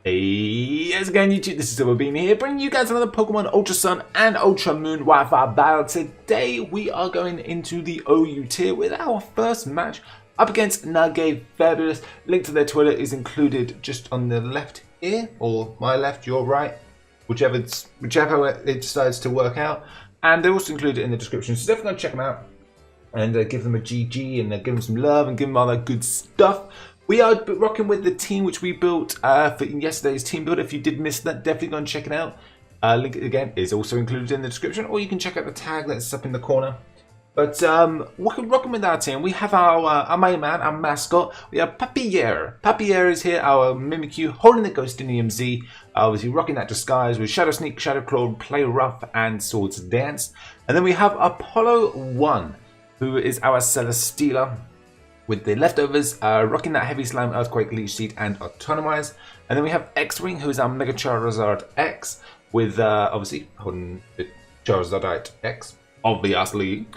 Yes, again, YouTube, this is SilverBeanie here, bringing you guys another Pokemon Ultra Sun and Ultra Moon Wi-Fi battle. Today, we are going into the OU tier with our first match up against Nage Fabulous. Link to their Twitter is included just on the left here, or my left, your right, whichever it decides to work out. And they're also included in the description, so definitely go check them out and give them a GG and give them some love and give them all that good stuff. We are rocking with the team which we built for yesterday's team build. If you did miss that, definitely go and check it out. Link again is also included in the description, or you can check out the tag that's up in the corner. But we're rocking with our team. We have our main man, our mascot. We have Papier. Papier is here, our Mimikyu, holding the Ghostinium Z. Obviously rocking that disguise with Shadow Sneak, Shadow Claw, Play Rough, and Swords Dance. And then we have Apollo 1, who is our Celesteela, with the leftovers, rocking that Heavy Slime, Earthquake, Leech Seed, and Autonomize. And then we have X-Wing, who is our Mega Charizard X, with obviously holding the Charizardite X, obviously,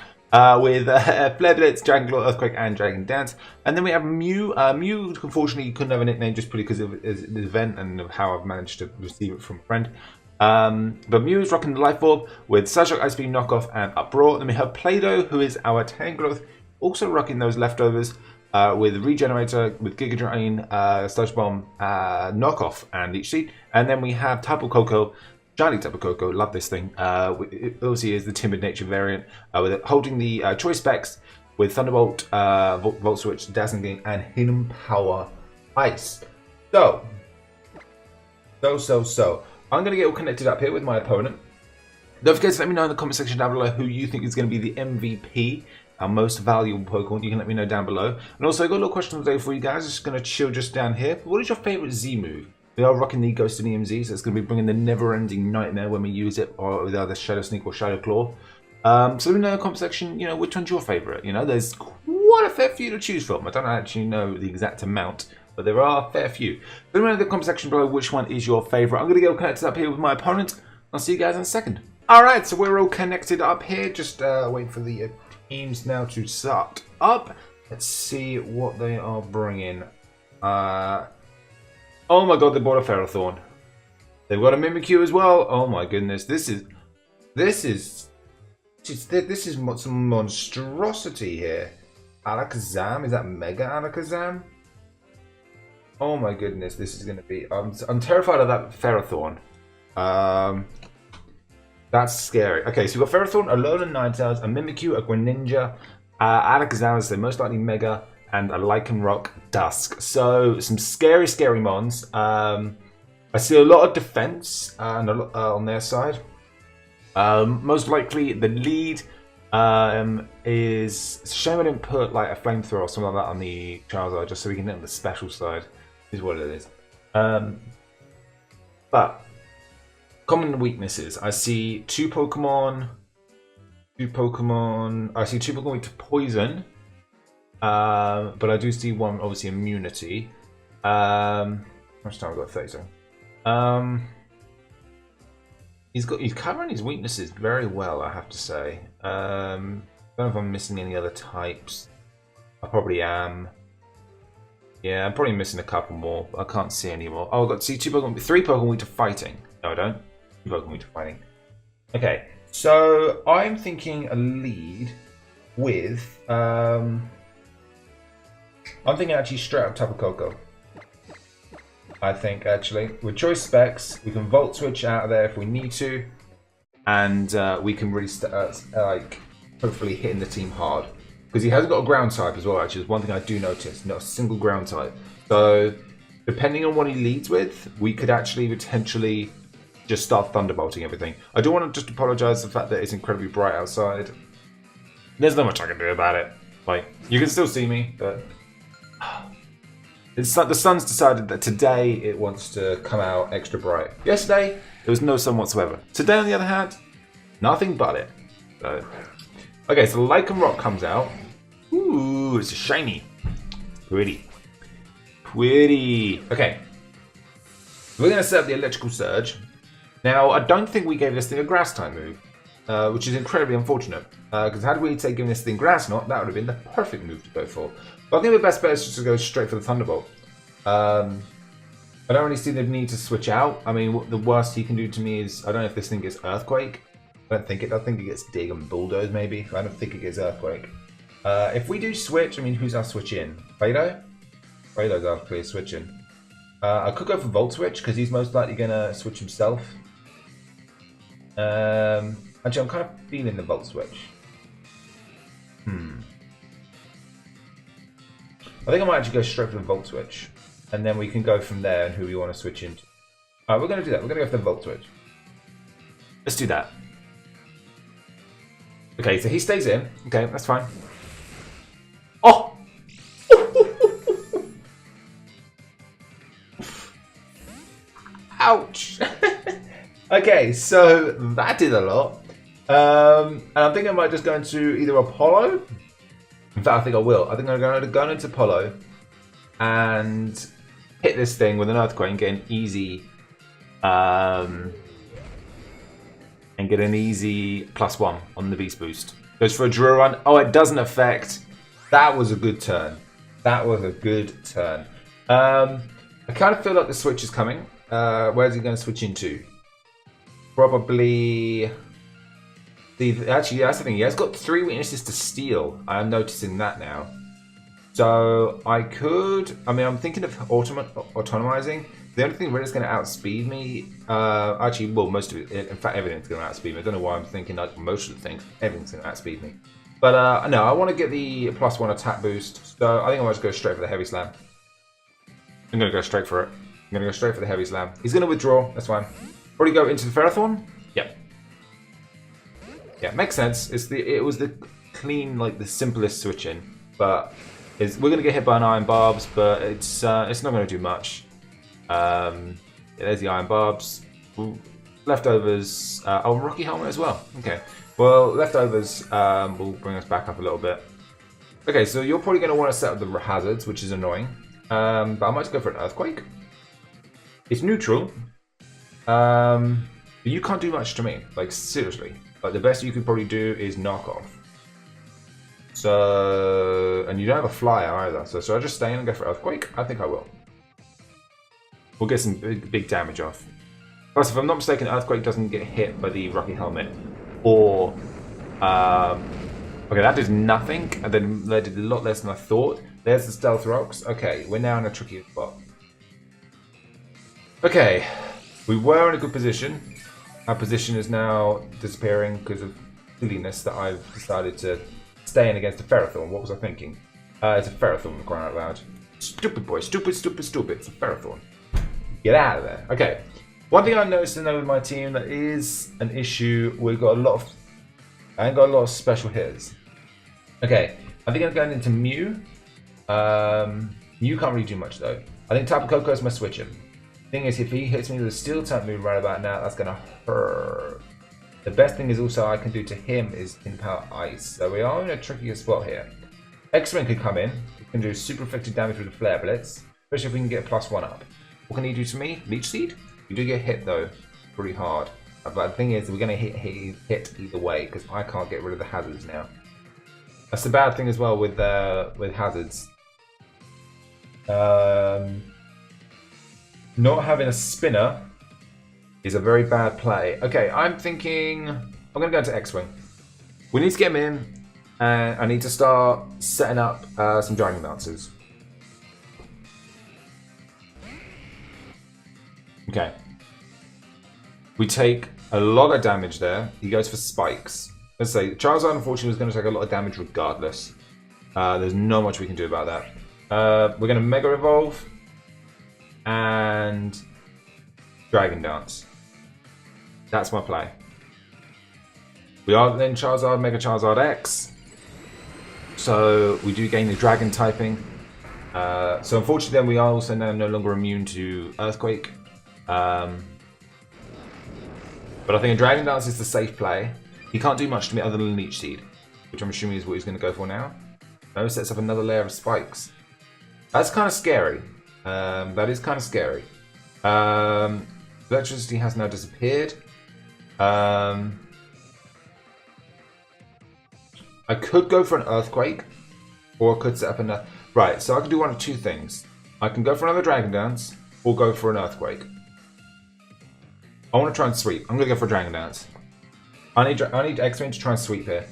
with Flare Blitz, Dragon Claw, Earthquake, and Dragon Dance. And then we have Mew. Mew, unfortunately, couldn't have a nickname just purely because of the event and of how I've managed to receive it from a friend. But Mew is rocking the Life Orb with Psyshock, Ice Beam, Knockoff, and Uproar. Then we have Play-Doh, who is our Tangrowth, also rocking those leftovers with Regenerator, with Giga Drain, Sludge Bomb, Knockoff, and Leech Seed. And then we have Tapu Koko, Shiny Tapu Koko, love this thing. It obviously is the Timid Nature variant, with it holding the Choice Specs with Thunderbolt, Volt Switch, Dazzling Gleam, and Hidden Power Ice. So. I'm going to get all connected up here with my opponent. Don't forget to let me know in the comment section down below who you think is going to be the MVP. Our most valuable Pokemon. You can let me know down below. And also, I got a little question today for you guys. Just going to chill just down here. What is your favorite Z move? We are rocking the Ghostinium Z, so it's going to be bringing the never-ending nightmare when we use it, or with either Shadow Sneak or Shadow Claw. So let me know in the comment section, you know, which one's your favorite. You know, there's quite a fair few to choose from. I don't actually know the exact amount, but there are a fair few. Let me know in the comment section below which one is your favorite. I'm going to get connected up here with my opponent. I'll see you guys in a second. Alright, so we're all connected up here. Just waiting for the teams now to start up. Let's see what they are bringing. Oh my god, they bought a Ferrothorn. They've got a Mimikyu as well. Oh my goodness, this is some monstrosity here. Alakazam, is that Mega Alakazam? Oh my goodness, this is going to be. I'm terrified of that Ferrothorn. That's scary. Okay, so we've got Ferrothorn, Alolan Ninetales, a Mimikyu, a Greninja, Alakazam, so most likely Mega, and a Lycanroc Dusk. So some scary, scary mons. I see a lot of defense on their side. Most likely the lead is. It's a shame I didn't put like a flamethrower or something like that on the Charizard, just so we can hit on the special side. Is what it is. But common weaknesses. I see two Pokemon. I see two Pokemon weak to poison. But I do see one obviously immunity. How much time have I got? 30 seconds. He's covering his weaknesses very well, I have to say. I don't know if I'm missing any other types. I probably am. Yeah, I'm probably missing a couple more, but I can't see any more. Oh, I've got to see three Pokemon weak to fighting. No, I don't. Two Pokemon weak to fighting. Okay, so I'm thinking a lead with. I'm thinking actually straight up Tapu Koko. I think actually with Choice Specs we can Volt Switch out of there if we need to, and we can really like hopefully hitting the team hard. Because he hasn't got a ground type as well, actually. Is one thing I do notice. Not a single ground type. So, depending on what he leads with, we could actually potentially just start thunderbolting everything. I do want to just apologise for the fact that it's incredibly bright outside. There's not much I can do about it. Like, you can still see me, but it's like the sun's decided that today it wants to come out extra bright. Yesterday, there was no sun whatsoever. Today, on the other hand, nothing but it. So, okay, so Lycanroc comes out. Ooh, it's a shiny. Pretty. Okay. We're going to set up the Electrical Surge. Now, I don't think we gave this thing a Grass type move, which is incredibly unfortunate. Because had we given this thing Grass Knot, that would have been the perfect move to go for. But I think the best bet is just to go straight for the Thunderbolt. I don't really see the need to switch out. I mean, the worst he can do to me is, I don't know if this thing gets Earthquake. I think it gets Dig and Bulldoze maybe. I don't think it gets Earthquake. If we do switch, I mean, who's our switch in? Play-Doh? Play-Doh's our clear switch in. I could go for Volt Switch because he's most likely going to switch himself. Actually, I'm kind of feeling the Volt Switch. I think I might actually go straight for the Volt Switch. And then we can go from there and who we want to switch into. Alright, we're going to do that. We're going to go for the Volt Switch. Let's do that. Okay, so he stays in. Okay, that's fine. Oh! Ouch! Okay, so that did a lot. And I'm thinking I might just go into either Apollo. In fact, I think I will. I think I'm going to go into Apollo and hit this thing with an Earthquake and get an easy +1 on the Beast Boost. Goes for a Drill Run. Oh, it doesn't affect. That was a good turn. That was a good turn. I kind of feel like the switch is coming. Where's he going to switch into? Probably... Actually, that's the thing. He has got 3 weaknesses to Steel. I am noticing that now. So I could... I mean, I'm thinking of autonomizing. The only thing really that's going to outspeed me... actually, well, most of it... In fact, everything's going to outspeed me. I don't know why I'm thinking like most of the things. Everything's going to outspeed me. But no, I want to get the +1 attack boost. So I think I might just go straight for the Heavy Slam. I'm going to go straight for it. I'm going to go straight for the Heavy Slam. He's going to withdraw. That's fine. Probably go into the Ferrothorn. Yep. Yeah, makes sense. It was the clean, like the simplest switch in, but we're gonna get hit by an Iron Barbs, but it's not gonna do much. Yeah, there's the Iron Barbs. Ooh, leftovers. Oh, Rocky Helmet as well. Okay. Well, leftovers will bring us back up a little bit. Okay, so you're probably gonna want to set up the hazards, which is annoying. But I might go for an Earthquake. It's neutral. But you can't do much to me. Like seriously. Like the best you could probably do is knock off. So, and you don't have a flyer either. So I just stay in and go for Earthquake? I think I will. We'll get some big damage off. Plus, if I'm not mistaken, Earthquake doesn't get hit by the Rocky Helmet. Or, okay, that did nothing. And then that did a lot less than I thought. There's the Stealth Rocks. Okay, we're now in a tricky spot. Okay, we were in a good position. Our position is now disappearing because of silliness that I've decided to stay in against a Ferrothorn. What was I thinking? It's a Ferrothorn, crying out loud. Stupid boy, stupid, stupid, stupid. It's a Ferrothorn. Get out of there. Okay. One thing I've noticed though with my team that is an issue, I ain't got a lot of special hitters. Okay, I think I'm going into Mew. Mew can't really do much though. I think Tapu Koko is my switch in. Thing is, if he hits me with a Steel type move right about now, that's gonna hurt. The best thing is also I can do to him is Impact Ice. So we are in a trickier spot here. X-Ring could come in. He can do super effective damage with the Flare Blitz, especially if we can get a +1 up. What can he do to me? Leech Seed? You do get hit though, pretty hard. But the thing is, we're gonna hit either way because I can't get rid of the hazards now. That's the bad thing as well with hazards. Not having a spinner is a very bad play. Okay, I'm thinking I'm going to go into X-Wing. We need to get him in, and I need to start setting up some Dragon Dancers. Okay. We take a lot of damage there. He goes for spikes. Let's say Charizard unfortunately was going to take a lot of damage regardless. There's not much we can do about that. We're going to Mega Evolve and Dragon Dance. That's my play. We are then Charizard, Mega Charizard X. So we do gain the Dragon typing. So unfortunately then we are also now no longer immune to Earthquake. But I think a Dragon Dance is the safe play. He can't do much to me other than Leech Seed, which I'm assuming is what he's going to go for now. No, sets up another layer of spikes. That's kind of scary. That is kind of scary. Electricity has now disappeared. I could go for an Earthquake, or I could set up another... Right, so I can do one of two things. I can go for another Dragon Dance, or go for an Earthquake. I want to try and sweep. I'm going to go for a Dragon Dance. I need X-Wing to try and sweep here.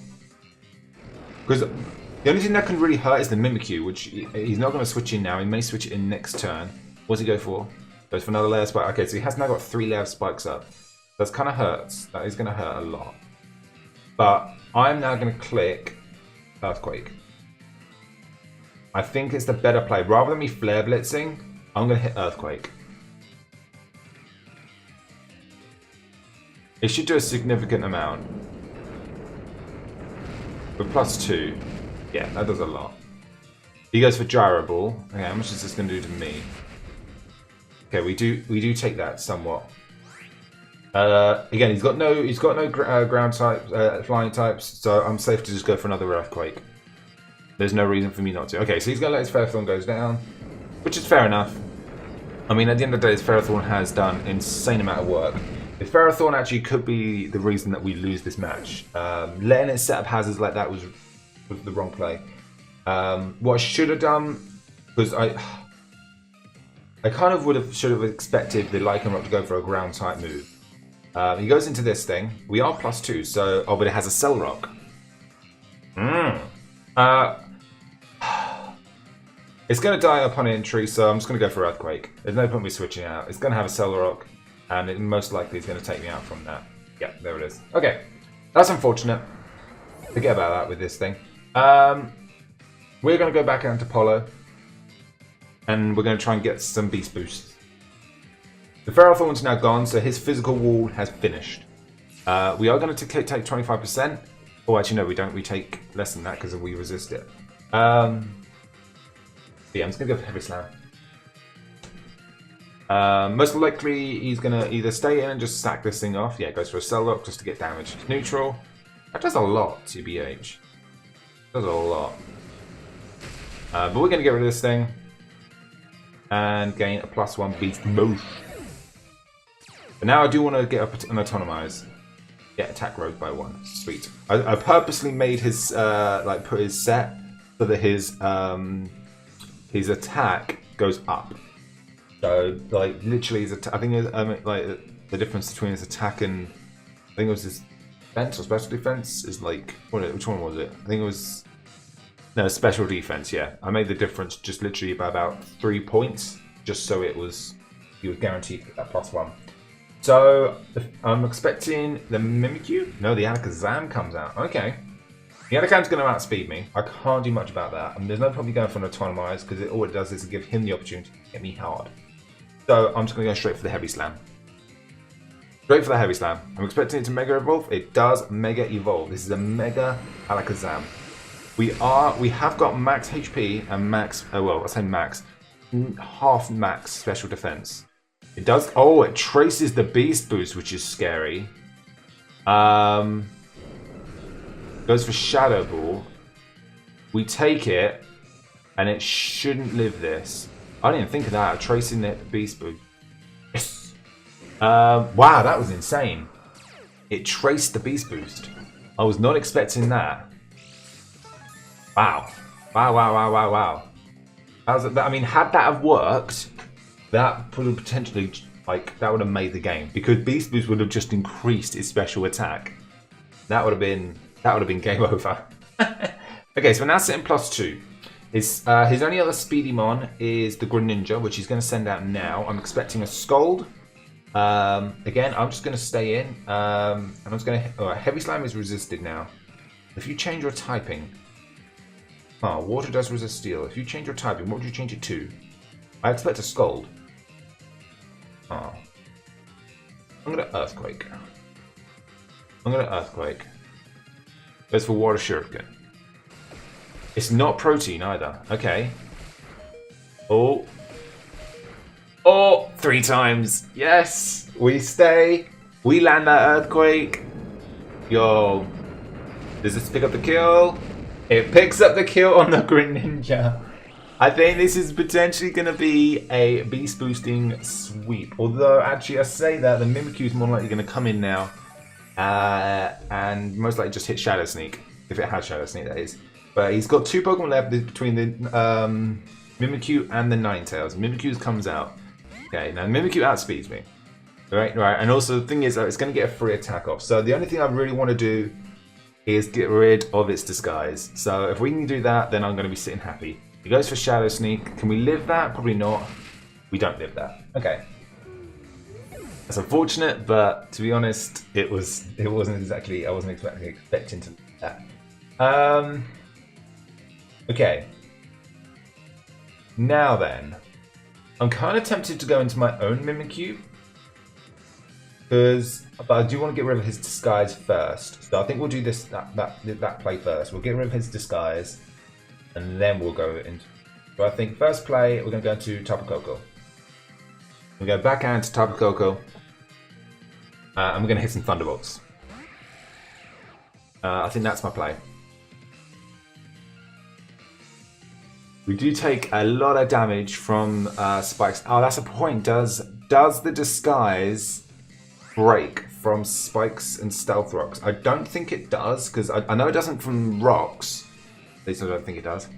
Because the only thing that can really hurt is the Mimikyu, which he's not going to switch in now. He may switch it in next turn. What's he go for? Goes for another layer spike. Okay, so he has now got 3 layer spikes up. That's kind of hurts. That is going to hurt a lot. But I'm now going to click Earthquake. I think it's the better play. Rather than me flare blitzing, I'm going to hit Earthquake. It should do a significant amount. With +2. Yeah, that does a lot. He goes for Gyro Ball. Okay, how much is this going to do to me? Okay, we do take that somewhat. Again, he's got no ground types, flying types, so I'm safe to just go for another Earthquake. There's no reason for me not to. Okay, so he's going to let his Ferrothorn goes down, which is fair enough. I mean, at the end of the day, his Ferrothorn has done an insane amount of work. His Ferrothorn actually could be the reason that we lose this match. Letting it set up hazards like that was the wrong play. What I should have done, because I kind of should have expected the Lycanroc to go for a ground type move. He goes into this thing. We are +2, so but it has a Cell Rock. It's going to die upon entry, so I'm just going to go for Earthquake. There's no point me switching out. It's going to have a Cell Rock, and it most likely is going to take me out from that. Yeah, there it is. Okay, that's unfortunate. Forget about that with this thing. We're going to go back out into Polo, and we're going to try and get some Beast Boosts. The Ferrothorn's now gone, so his physical wall has finished. We are going to take 25%. Oh, actually, no, we don't. We take less than that because we resist it. Yeah, I'm just going to go for Heavy Slam. Most likely, he's going to either stay in and just sack this thing off. Yeah, goes for a Cell Rock just to get damage. Neutral. That does a lot, TBH. Does a lot. But we're going to get rid of this thing. And gain a +1 Beast Boost. But now I do want to get up an Autonomize. Yeah, attack growth by 1. Sweet. I purposely made his put his set so that his attack goes up. So like literally his attack. I think like the difference between his attack and I think it was his defense or special defense is like which one was it? I think it was special defense. Yeah, I made the difference just literally by about 3 points, just so he was guaranteed that +1. So I'm expecting the Mimikyu. No, the Alakazam comes out. Okay. The Alakazam's going to outspeed me. I can't do much about that. I mean, there's no point going for an Autonomize because all it does is give him the opportunity to get me hard. So I'm just going to go straight for the Heavy Slam. Straight for the Heavy Slam. I'm expecting it to Mega Evolve. It does Mega Evolve. This is a Mega Alakazam. We have got max HP and max. Oh well, I say max, half max special defense. It does. Oh, it traces the Beast Boost, which is scary. Goes for Shadow Ball. We take it, and it shouldn't live this. I didn't think of that. Tracing the Beast Boost. Yes. Wow, that was insane. It traced the Beast Boost. I was not expecting that. Wow. Wow. I mean, had that have worked, that would have potentially, that would have made the game. Because Beast Boost would have just increased its special attack. That would have been game over. Okay, so we're now sitting +2. His only other Speedymon is the Greninja, which he's going to send out now. I'm expecting a Scold. Again, I'm just going to stay in. And I'm just going to... Heavy Slam is resisted now. If you change your typing... Oh, Water does resist Steel. If you change your typing, what would you change it to? I expect a Scold. Oh. I'm going to Earthquake. Goes for Water Shuriken. It's not Protein either. Okay. Oh. 3 times. Yes. We stay. We land that Earthquake. Yo. Does this pick up the kill? It picks up the kill on the Greninja. I think this is potentially going to be a beast boosting sweep. Although, actually, I say that the Mimikyu is more likely going to come in now. And most likely just hit Shadow Sneak. If it has Shadow Sneak, that is. But he's got 2 Pokemon left between the Mimikyu and the Ninetales. Mimikyu comes out. Okay, now Mimikyu outspeeds me. Right. And also the thing is, it's going to get a free attack off. So the only thing I really want to do is get rid of its disguise. So if we can do that, then I'm going to be sitting happy. He goes for Shadow Sneak. Can we live that? Probably not. We don't live that. Okay. That's unfortunate, but to be honest, it wasn't exactly, I wasn't expecting to do that. Okay. Now then, I'm kind of tempted to go into my own Mimikyu, but I do want to get rid of his disguise first. So I think we'll do that play first. We'll get rid of his disguise, and then we'll go into. So I think first play we're going to go into Tapu Koko. We'll go backhand to Tapu Koko, and we're going to hit some Thunderbolts. I think that's my play. We do take a lot of damage from spikes. Oh, that's a point. Does the disguise break from spikes and stealth rocks? I don't think it does, because I know it doesn't from rocks. At least I don't think it does.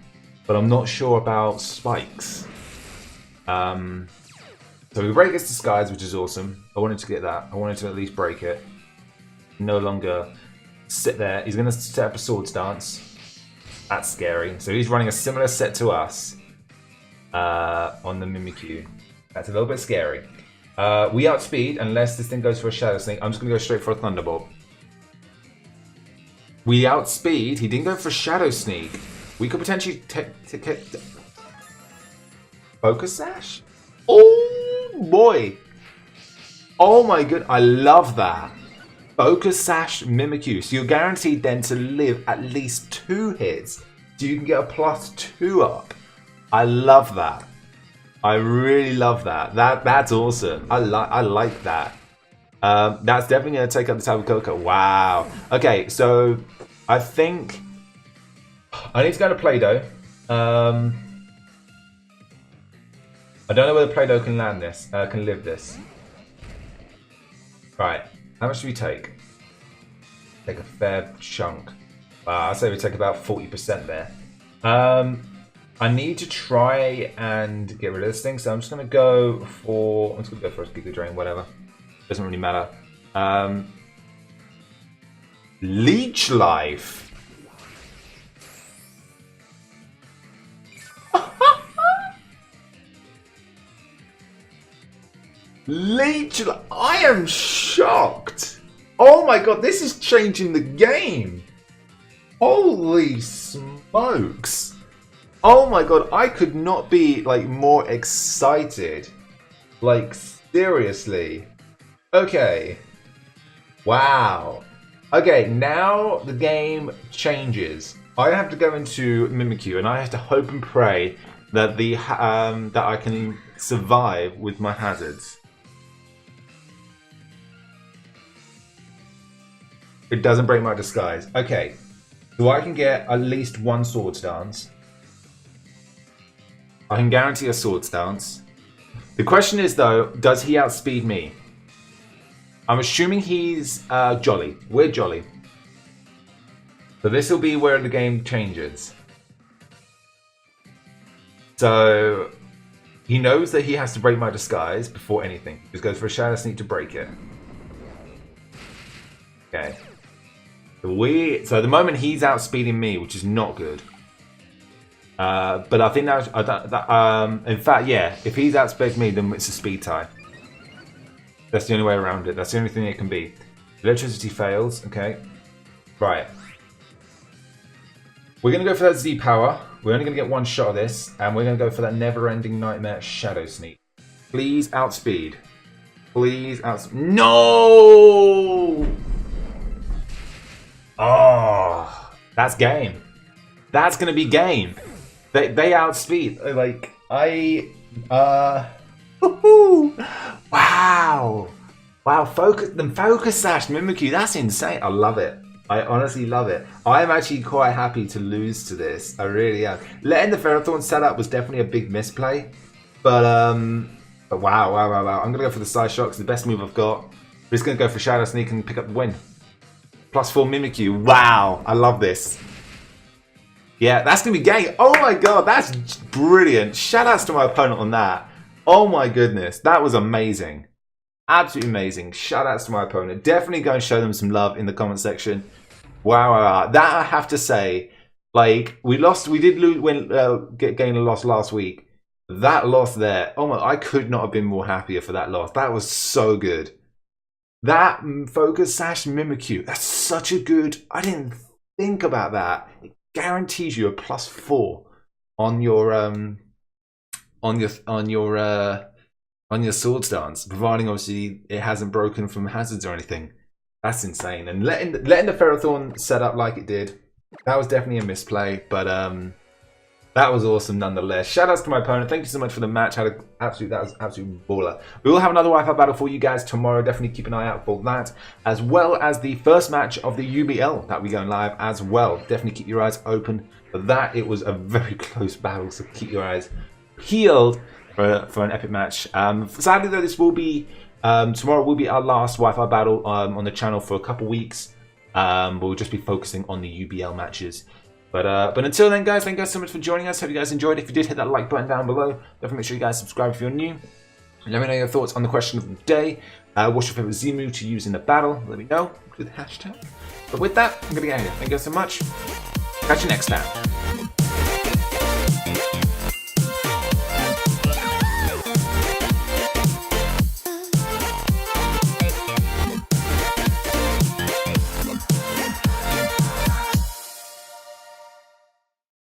But I'm not sure about spikes. So we break its disguise, which is awesome. I wanted to get that. I wanted to at least break it. No longer sit there. He's going to set up a sword stance. That's scary. So he's running a similar set to us on the Mimikyu. That's a little bit scary. We outspeed, unless this thing goes for a Shadow Sneak. I'm just going to go straight for a Thunderbolt. We outspeed. He didn't go for a Shadow Sneak. We could potentially take Focus Sash? Oh boy. Oh my god. I love that. Focus Sash Mimikyu. So you're guaranteed then to live at least 2 hits. So you can get a +2 up. I love that. I really love that. That's awesome. I like that. That's definitely going to take up the Tapu Koko. Wow. Okay, so I think I need to go to Play-Doh. I don't know whether Play-Doh can land this, can live this. Right. How much do we take? Take a fair chunk. I'd say we take about 40% there. I need to try and get rid of this thing, so I'm just going to go for... I'm just going to go for a Giga Drain, whatever. Doesn't really matter. Leech Life. Leech Life. I am shocked. Oh my god, this is changing the game. Holy smokes. Oh my god, I could not be like more excited. Like seriously. Okay. Wow. Okay, now the game changes. I have to go into Mimikyu and I have to hope and pray that that I can survive with my hazards. It doesn't break my disguise. Okay. So I can get at least 1 sword stance. I can guarantee a sword stance. The question is though, does he outspeed me? I'm assuming he's Jolly. We're Jolly. So this will be where the game changes. So he knows that he has to break my disguise before anything. He just goes for a Shadow Sneak to break it. Okay. So at the moment he's outspeeding me, which is not good. But I think in fact, yeah, if he's outspeeding me, then it's a speed tie. That's the only way around it. That's the only thing it can be. Electricity fails. Okay. Right. We're going to go for that Z power. We're only going to get 1 shot of this. And we're going to go for that never-ending nightmare Shadow Sneak. Please outspeed. Please outspeed. No! Oh, that's game. That's going to be game. They outspeed. Like, wow. Wow, Focus Sash Mimikyu, that's insane. I love it. I honestly love it. I'm actually quite happy to lose to this. I really am. Letting the Ferrothorn set up was definitely a big misplay. But wow. I'm going to go for the Side Shock. It's the best move I've got. We're just going to go for Shadow Sneak and pick up the win. +4 Mimikyu. Wow, I love this. Yeah, that's going to be game. Oh my god, that's brilliant. Shoutouts to my opponent on that. Oh my goodness, that was amazing. Absolutely amazing. Shout outs to my opponent. Definitely go and show them some love in the comment section. Wow. That I have to say, like, we did lose when gain a loss last week. That loss there, oh my, I could not have been more happier for that loss. That was so good. That Focus Sash Mimikyu, that's such a good, I didn't think about that. It guarantees you a +4 on your sword stance, providing obviously it hasn't broken from hazards or anything. That's insane. And letting the Ferrothorn set up like it did, that was definitely a misplay, but that was awesome nonetheless. Shout outs to my opponent. Thank you so much for the match. That was absolute baller. We will have another Wi-Fi battle for you guys tomorrow. Definitely keep an eye out for that, as well as the first match of the UBL that we going live as well. Definitely keep your eyes open for that. It was a very close battle, so keep your eyes peeled for an epic match. Sadly though, this will be tomorrow will be our last Wi-Fi battle on the channel for a couple weeks. We'll just be focusing on the UBL matches. But until then, guys, thank you guys so much for joining us. Hope you guys enjoyed. If you did, hit that like button down below. Definitely make sure you guys subscribe if you're new. Let me know your thoughts on the question of the day. What's your favorite Z move to use in the battle? Let me know with the hashtag. But with that, I'm gonna get out of here. Thank you guys so much. Catch you next time.